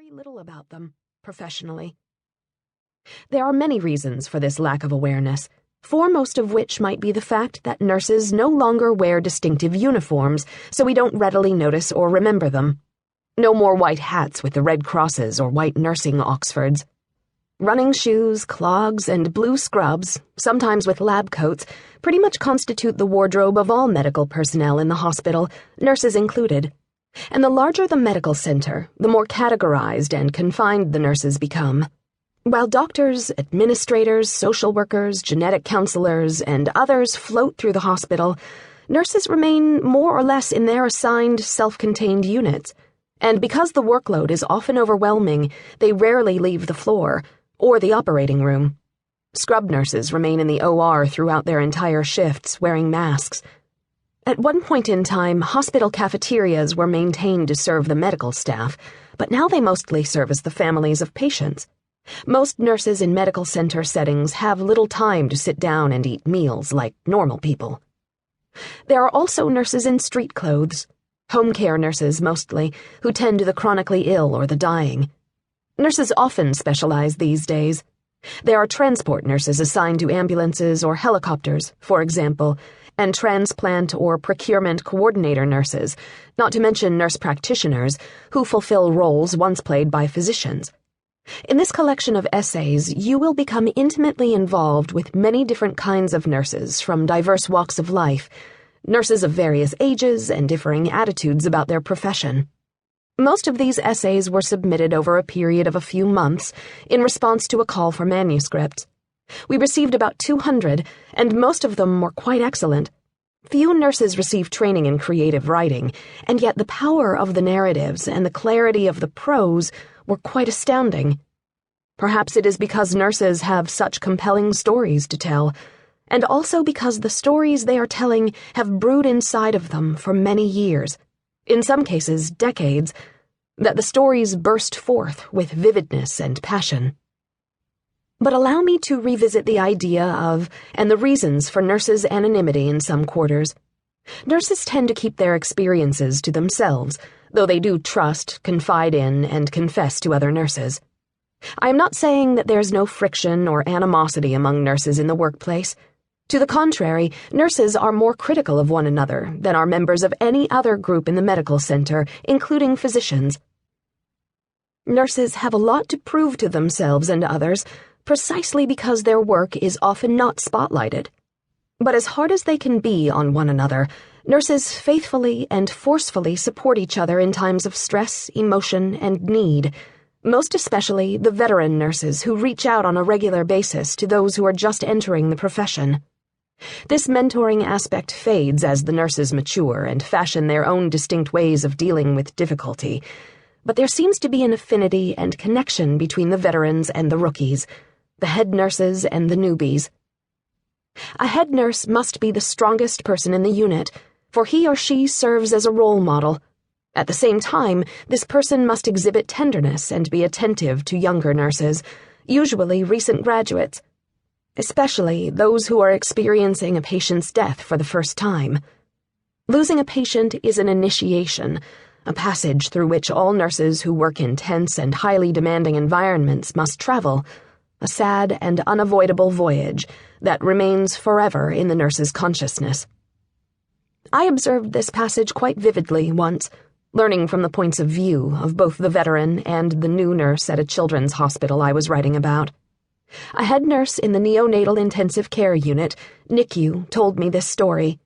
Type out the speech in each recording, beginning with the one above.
very little about them, professionally. There are many reasons for this lack of awareness, foremost of which might be the fact that nurses no longer wear distinctive uniforms, so we don't readily notice or remember them. No more white hats with the red crosses or white nursing Oxfords. Running shoes, clogs, and blue scrubs, sometimes with lab coats, pretty much constitute the wardrobe of all medical personnel in the hospital, nurses included. And the larger the medical center, the more categorized and confined the nurses become. While doctors, administrators, social workers, genetic counselors, and others float through the hospital, nurses remain more or less in their assigned, self-contained units. And because the workload is often overwhelming, they rarely leave the floor, or the operating room. Scrub nurses remain in the OR throughout their entire shifts, wearing masks. At one point in time, hospital cafeterias were maintained to serve the medical staff, but now they mostly service the families of patients. Most nurses in medical center settings have little time to sit down and eat meals like normal people. There are also nurses in street clothes, home care nurses mostly, who tend to the chronically ill or the dying. Nurses often specialize these days. There are transport nurses assigned to ambulances or helicopters, for example, and transplant or procurement coordinator nurses, not to mention nurse practitioners, who fulfill roles once played by physicians. In this collection of essays, you will become intimately involved with many different kinds of nurses from diverse walks of life, nurses of various ages and differing attitudes about their profession. Most of these essays were submitted over a period of a few months in response to a call for manuscripts. We received about 200, and most of them were quite excellent. Few nurses receive training in creative writing, and yet the power of the narratives and the clarity of the prose were quite astounding. Perhaps it is because nurses have such compelling stories to tell, and also because the stories they are telling have brewed inside of them for many years, in some cases decades, that the stories burst forth with vividness and passion. But allow me to revisit the idea of, and the reasons for nurses' anonymity in some quarters. Nurses tend to keep their experiences to themselves, though they do trust, confide in, and confess to other nurses. I am not saying that there's no friction or animosity among nurses in the workplace. To the contrary, nurses are more critical of one another than are members of any other group in the medical center, including physicians. Nurses have a lot to prove to themselves and others, precisely because their work is often not spotlighted. But as hard as they can be on one another, nurses faithfully and forcefully support each other in times of stress, emotion, and need, most especially the veteran nurses who reach out on a regular basis to those who are just entering the profession. This mentoring aspect fades as the nurses mature and fashion their own distinct ways of dealing with difficulty, but there seems to be an affinity and connection between the veterans and the rookies, the head nurses and the newbies. A head nurse must be the strongest person in the unit, for he or she serves as a role model. At the same time, this person must exhibit tenderness and be attentive to younger nurses, usually recent graduates, especially those who are experiencing a patient's death for the first time. Losing a patient is an initiation, a passage through which all nurses who work in tense and highly demanding environments must travel, a sad and unavoidable voyage that remains forever in the nurse's consciousness. I observed this passage quite vividly once, learning from the points of view of both the veteran and the new nurse at a children's hospital I was writing about. A head nurse in the neonatal intensive care unit, NICU, told me this story.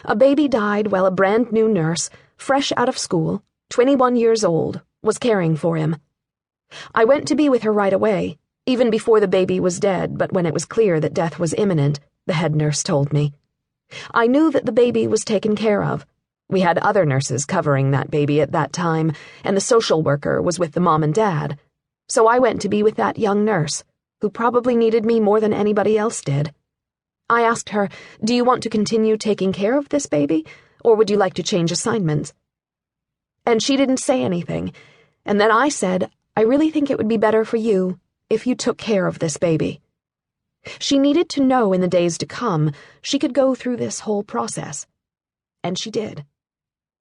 A baby died while a brand new nurse, fresh out of school, 21 years old, was caring for him. I went to be with her right away, even before the baby was dead, but when it was clear that death was imminent, the head nurse told me. I knew that the baby was taken care of. We had other nurses covering that baby at that time, and the social worker was with the mom and dad. So I went to be with that young nurse, who probably needed me more than anybody else did. I asked her, "Do you want to continue taking care of this baby, or would you like to change assignments?" And she didn't say anything, and then I said, "I really think it would be better for you if you took care of this baby." She needed to know in the days to come she could go through this whole process. And she did.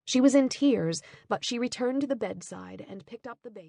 She was in tears, but she returned to the bedside and picked up the baby.